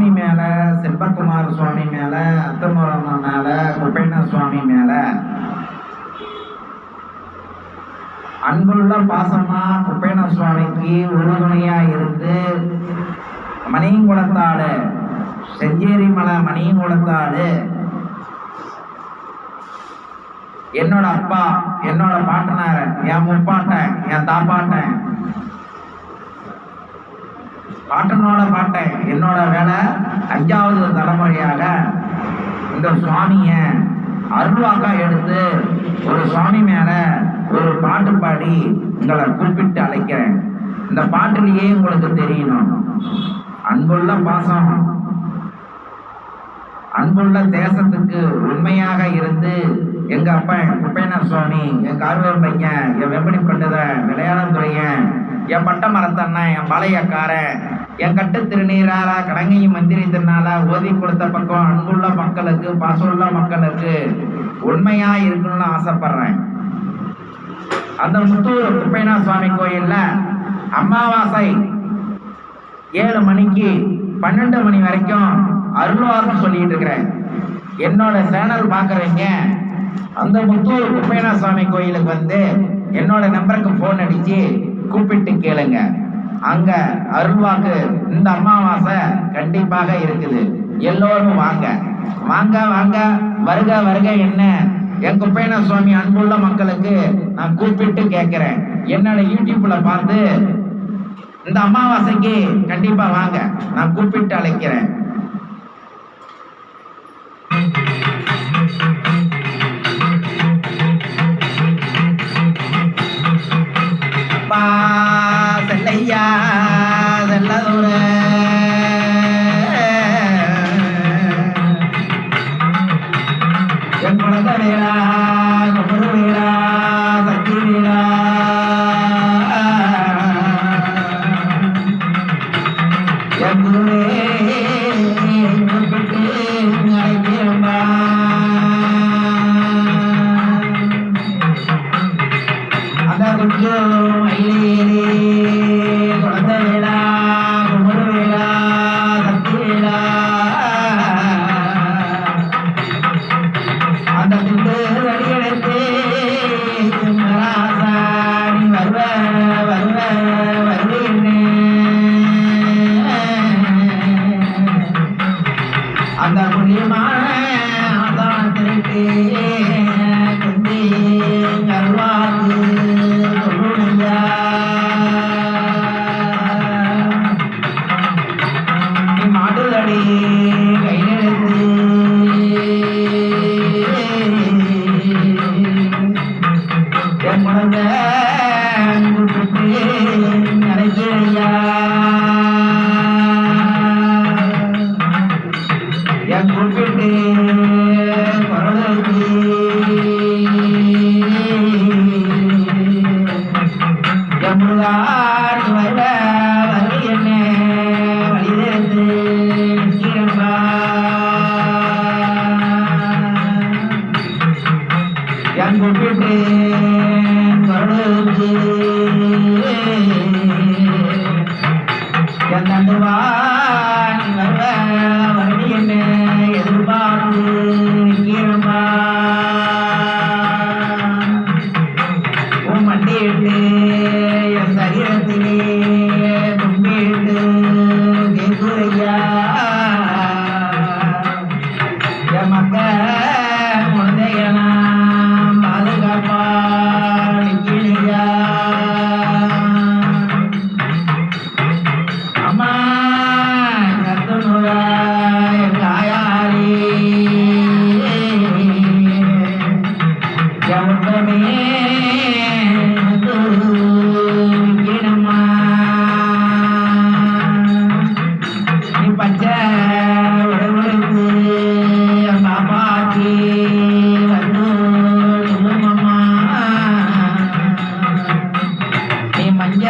சுவாமி மேல, செல்வகுமார சுவாமி மேல, அத்தமரம்மா மேல, குப்பைனா சுவாமி மேல அன்புள்ள பாசமா குப்பைனா சுவாமிக்கு உறுதுணையா இருந்து மணியங்குளத்தாடு, செஞ்சேரி மலை மணியங்குளத்தாடு என்னோட அப்பா, என்னோட பாட்டனார், என் முப்பாட்டன், என் தாப்பாட்டன், பாட்டனோட பாட்டன், என்னோட வேலை 5வது தலைமுறையாக இந்த சுவாமிய அருள்வாக்கா எடுத்து ஒரு சுவாமி மேல ஒரு பாட்டு பாடி உங்களை கூப்பிட்டு அழைக்கிறேன். இந்த பாட்டிலேயே உங்களுக்கு தெரியணும், அன்புள்ள பாசம், அன்புள்ள தேசத்துக்கு உண்மையாக இருந்து எங்க அப்பன் குப்பைனா சுவாமி, என் கார்வேல் பையன், என் வெம்படி பண்டுதன், விளையாடம் துறையன், என் பட்ட மரத்தண்ணன், என் பாளையக்காரன், என் கட்டு திருநீரால கடங்கையும் மந்திரி திருநாளா ஓதி கொடுத்த பக்கம் அன்புள்ள மக்களுக்கு, பாசமுள்ள மக்களுக்கு உண்மையா இருக்கணும்னு ஆசைப்படுறேன். அந்த முத்தூர் குப்பைனா சுவாமி கோயில்ல அமாவாசை 7 மணிக்கு 12 மணி வரைக்கும் அருள்வாக்கு சொல்லிட்டு இருக்கிறேன். என்னோட சேனல் பாக்குறீங்க, அந்த முத்தூர் குப்பைனா சுவாமி கோயிலுக்கு வந்து என்னோட நம்பருக்கு போன் அடிச்சு கூப்பிட்டு கேளுங்க. அங்க அருள்வாக்கு இந்த அமாவாசை கண்டிப்பாக இருக்குது. எல்லோரும் வாங்க வாங்க வாங்க, வருக வருக. என்ன என் குப்பைனா சுவாமி அன்புள்ள மக்களுக்கு நான் கூப்பிட்டு கேட்கிறேன். என்னோட யூடியூப்ல பார்த்து இந்த அமாவாசைக்கு கண்டிப்பா வாங்க, நான் கூப்பிட்டு அழைக்கிறேன். அப்பா செல்லையா செல்லதூர என் குழந்தை வீரா, குமரு வீரா, சக்தி வீரா, என் குருவே கூப்பிட்டு அழைக்கிறம்பா. அந்த கொஞ்சம் மயிலேறி குழந்தை வீரா, குமரு வீரா, சக்தி வீரா, அந்த துண்டு வடியெடுத்து ராசாணி வருவ வருவ வருவேன்னு அந்த புண்ணியமான ஆதாரத்திற்கு குந்தி கருவாக்கு சொல்லுங்க. நீ மாட்டுதடி கையெழுத்து என் குழந்தை கூப்பிட்டு நினைக்கிறையா, என் கூப்பிட்டு குரலுக்கு என் முருகாடி வருவ வருவி என்ன வழிதிருந்து நிற்கிறம்பா. என் கூப்பிட்டு குரலுக்கு என் தண்டுவா நீ வருவ வருவி என்ன எதிர்பார்த்து நிற்கிறம்பா. உன் மண்டியிட்டு என் சரீரத்திலே தும்பிட்டு கேக்குறையா, என் மக்க குழந்தைகளாம் பாதுகாப்பா நிற்கிறையா. அம்மா கத்துனுரா என் தாயாரி, என் உத்தமே விக்கணம்மா. நீ பச்சை உடம்புக்கு என் பாப்பாச்சி வந்து நில்லுமம்மா. நீ மஞ்ச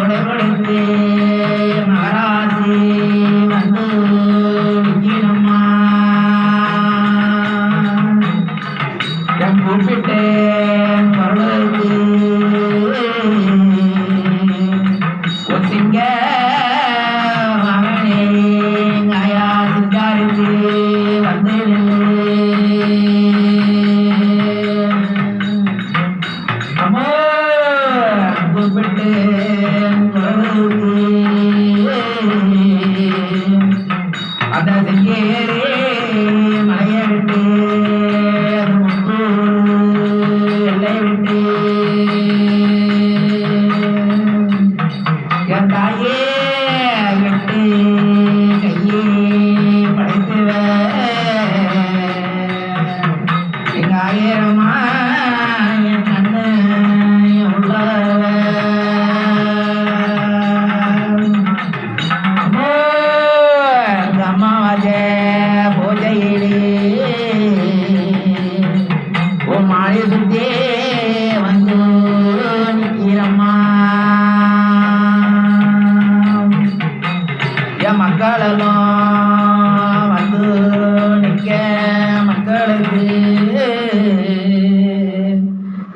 உடம்புக்கு மகராசி வந்து விக்கணம்மா. என் கூப்பிட்டேன் குரலுக்கு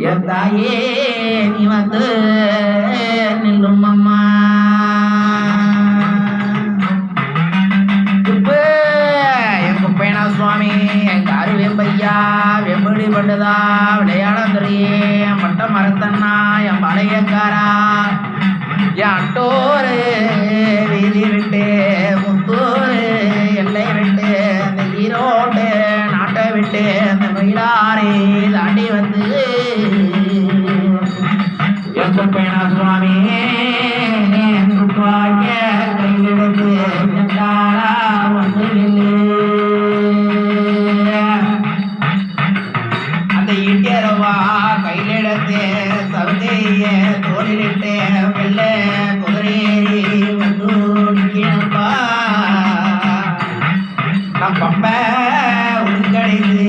என் தாயே நீ வந்து நில்லும் அம்மா. எங்க பேனா சுவாமி எங்க அருவேம்பையா வெம்படி பண்ணுதா விளையாடந்துறையே மட்ட மரத்தண்ணா என் பழையக்காரா என் அட்டோரு வீதி விட்டு முத்தூரு எல்லை விட்டு அந்த ஈரோடு நாட்டை விட்டு அந்த மயிலாரை தாண்டி வந்து எங்க பேனா சுவாமி கையெடுத்து வந்து அந்த இட்டியரவா கையிலெடுத்து சவுதைய தோளிலிட்டு வெள்ள குதிரையேறி வந்து நிற்கணும்பா. நம் பம்ப உள்கடைந்து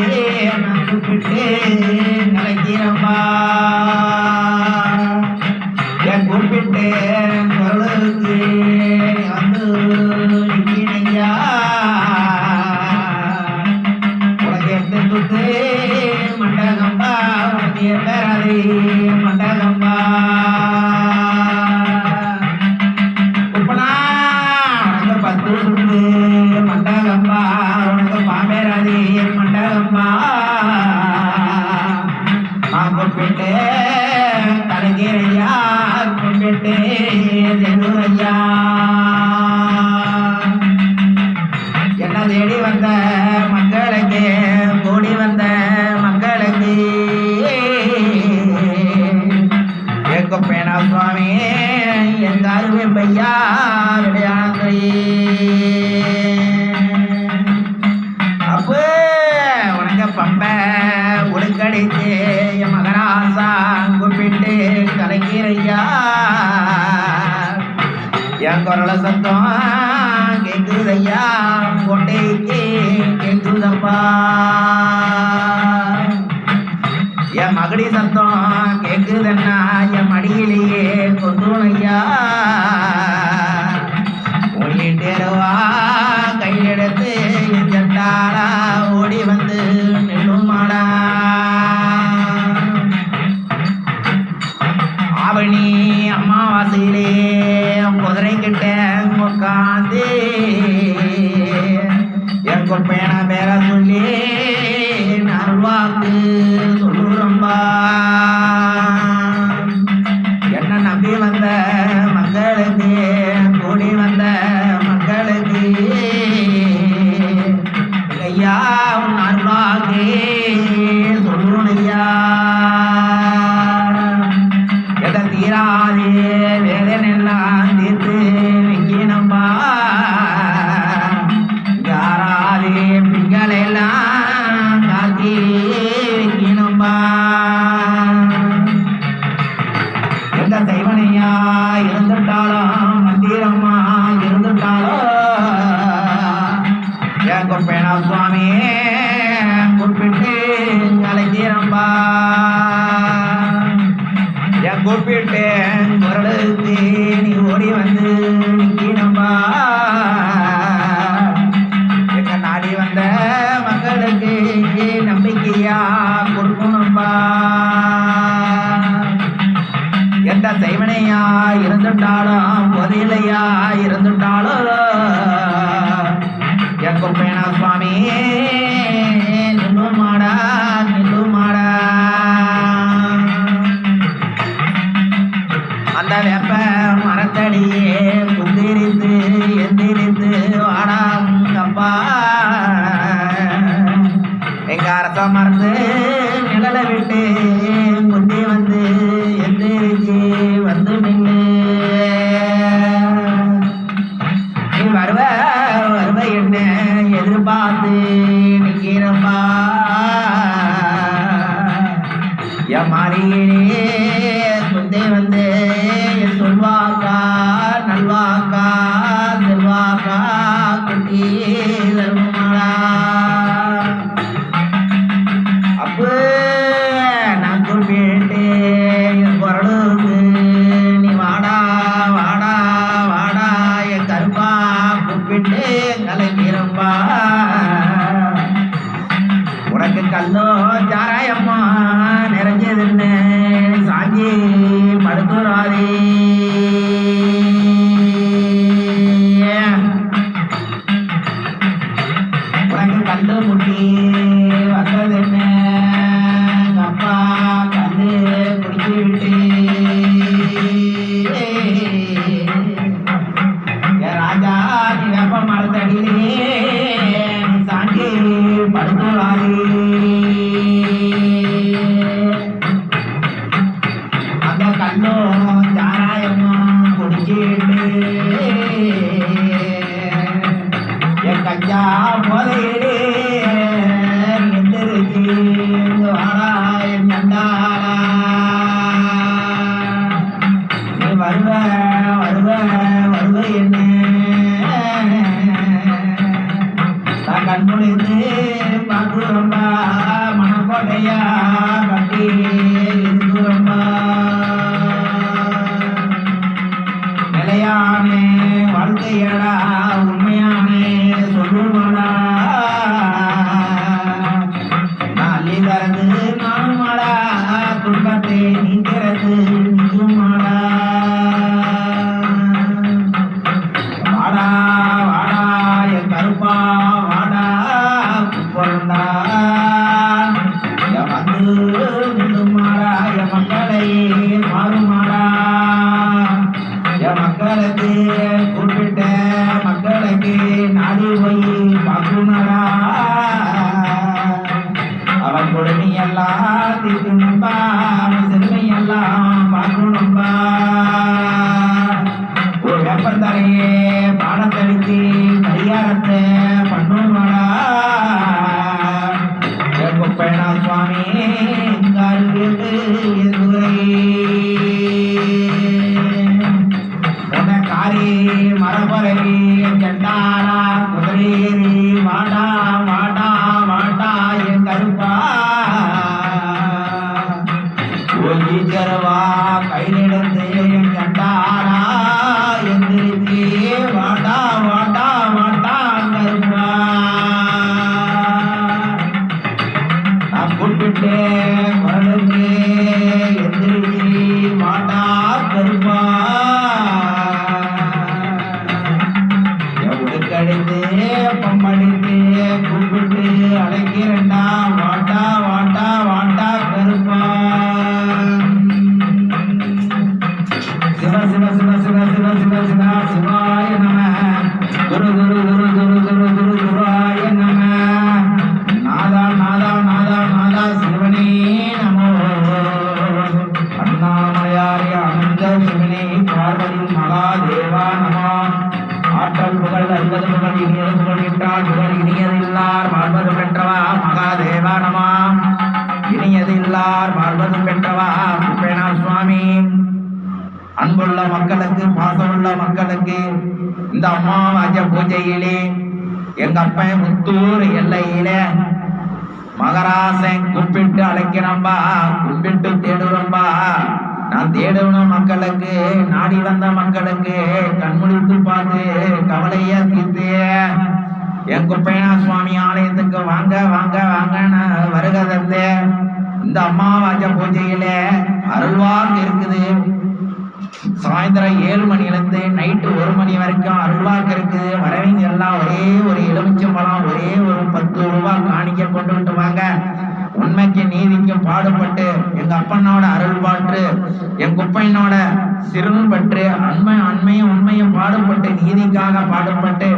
நான் கூப்பிட்டு நினைக்கிறப்பா. என் கூப்பிட்டு குரலுக்கு வந்து நிற்கினையா. உனக்கு எடுத்து சுத்து மண்டகம்பா உனக்கு பேராது மண்டகம்பா. உப்பனா உனக்கு 10 சுத்து மண்டகம்பா உனக்கு பாம்பேராது மண்டகம்பா. நான் கூப்பிட்டு கலைஞரையா கூப்பிட்டு செல்லுரையா. என்ன தேடி வந்த மக்களுக்கு கூடி வந்த மக்களுக்கு எங்க பேனா சுவாமி எங்க அருவேம்பையா விளையாடுறே. அப்ப உனக்கு பம்ப உடுக்கடித்து என் மகராசா கூப்பிட்டு கலைஞரையா. என் குரல சத்தம் கேக்குதையா கொட்டைக்கு கேக்குதப்பா. என் மகடி சத்தம் கேக்குதன்னா என் மடியிலேயே கொண்டுனையா. ஓடிட்டேருவா கையெடுத்து என் ஜட்டாரா ஓடி வந்து நில்லுமாடா. ஆவணி அம்மாவாசையிலே குதிரை கிட்ட உட்காந்து என் கொப்பையன பேர சொல்லி நல்வாக்கு சொல்லுறம்பா. என்ன நம்பி வந்த மக்களுக்கு கூடி வந்த மக்களுக்கு ஐயா நல்வாக்கு சொல்லுனையா. எதை தீராதே வேதனெல்லாம் தீர்த்து வைக்கணும்பா. யாராதே பிங்களெல்லாம் காத்தி வைக்கணும்பா. எந்த தெய்வனையா இருந்துட்டாலும் மந்திரம்மா இருந்துட்டாலும் என் கொப்பேனா சுவாமி கூப்பிட்டு கலைஞரம்பா. என் கூப்பிட்டு குரலுக்கு நீ ஓடி வந்து நிற்கணும்பா. எங்க நாடி வந்த மக்களுக்கு நம்பிக்கையா கொடுக்கணும்பா. எந்த செய்வனையா இருந்துட்டாலும் பொதிலையா இருந்துட்டாலும் என் கொப்பேனா சுவாமி நில்லுமாடா நில்லுமாடா. அந்த வெப்ப மரத்தடியே குந்திரித்து எந்திரித்து வாடாங்கப்பா. எங்க அரச மறந்து நிழலை விட்டு குந்தி வந்து எந்திரிச்சு வந்து நின்று நீ வருவ வருவ என்ன எதிர்பார்த்து நிற்கிறப்பா. என் மாறியே குந்தி வந்து சொல்வாக்கா நல்வாக்கா செல்வாக்கா குட்டி தருமாடா. அப்போ நான் கூப்பிட்டு என் குரலுக்கு நீ வாடா வாடா வாடா என் கருப்பா கூப்பிட்டு கலைஞரம்பா. உனக்கு கல்லோ சாராயம்மா நிறைஞ்சதுன்னு கண்ணும் சாராயமும் குடிச்சிட்டு என் கஞ்சா போதையிலே எந்திரிச்சு வாடா என் கண்டாரா நீ வருவ வருவ வருவ என்ன நான் கண்முழித்து பார்க்குறோம்பா மனக்கோட்டையா கட்டி இருக்கிறோம்பா நிலையானே வாழ்க்கையடா உண்மையானே சொல்லுமாடா நாளை தரது நானுமாடா துன்பத்தை நீங்கிறது நீயுமாடா வாடா வாடா என் கருப்பா வாடா பொருண்டா என் வந்து நின்றுமாடா என் மக்களை மாறுமாடா என் மக்களுக்கு குறிப்பிட்ட மக்களுக்கு நாடி போய் பார்க்கணுடா அவன் கொடுமையெல்லாம் தீர்க்கணும்பா அவன் சிறுமையெல்லாம் பார்க்கணும்பா ஒரு வெப்பந்தரையே பாடத்தடிச்சு பரிகாரத்தை பண்ணுவாடா குப்பைனா சுவாமி காரி மரபரவி ஜெண்டாரா குதிரேரி வாடா வாடா வாடா என் கருப்பா ஒலிச்சரவா கையிலிருந்து என் ஜெண்டாரா எந்திரிச்சு வாடா வாடா வாடா கருப்பா நான் கூப்பிட்டு குரலுக்கு எந்திரிச்சு வாடா கருப்பா கடித்து பம்படித்து கூப்பிட்டு அழைக்கிறண்டா வாட்டா வாட்டா வாட்டா கருப்பா சிவ சிவ சிவ சிவ சிவ சிவ சிவ சிவாய நம குரு குரு குரு குரு குரு குரு குருவாய நம நாதா நாதா நாதா நாதா சிவனே நமோ அண்ணாமலையாரிய அனந்த சிவனே பார்வதி மகாதேவா நமோ ஆற்றல் புகழ் அறுபது புகழ் இனியது புகழ் இட்டால் புகழ் இனியது இல்லார் வாழ்வது பெற்றவா மகாதேவா நமா இனியது இல்லார் வாழ்வது பெற்றவா குப்பேனா சுவாமி அன்புள்ள மக்களுக்கு பாசமுள்ள மக்களுக்கு இந்த அமாவாசை பூஜையிலே எங்க அப்பன் முத்தூர் எல்லையில மகராசன் கூப்பிட்டு அழைக்கிறம்பா கூப்பிட்டு தேடுறம்பா நான் தேடணும் மக்களுக்கு நாடி வந்த மக்களுக்கு கண்முழித்து பார்த்து கவலைய தீர்த்து என் குப்பைனா சுவாமி ஆலயத்துக்கு வாங்க வாங்க வாங்கன்னு வருக தந்து இந்த அமாவாசை பூஜையில அருள்வாக்கு இருக்குது. சாயந்தரம் 7 மணிலேருந்து நைட்டு 1 மணி வரைக்கும் அருள்வாக்கு இருக்குது. வரவங்க எல்லாம் ஒரே ஒரு எலுமிச்சம்பழம் ஒரே ஒரு 10 ரூபாய் காணிக்க கொண்டுகிட்டு வாங்க. உண்மைக்கு நீதிக்கும் பாடுபட்டு எங்க அப்பனோட அருள் பாட்டு என் குப்பையனோட சிறுபற்று அண்மையும் உண்மையும் பாடுபட்டு நீதிக்காக பாடுபட்டு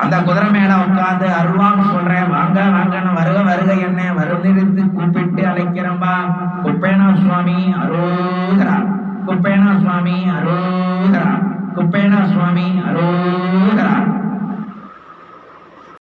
அந்த குதிரை மேல உட்காந்து அருள்வான்னு சொல்றேன். வாங்க வாங்கன்னு வருக வருக என்ன வருந்திருத்து கூப்பிட்டு அழைக்கிறம்பா. குப்பேனா சுவாமி அரோகரா, குப்பேனா சுவாமி அரோகரா, குப்பேனா சுவாமி அரோகரா.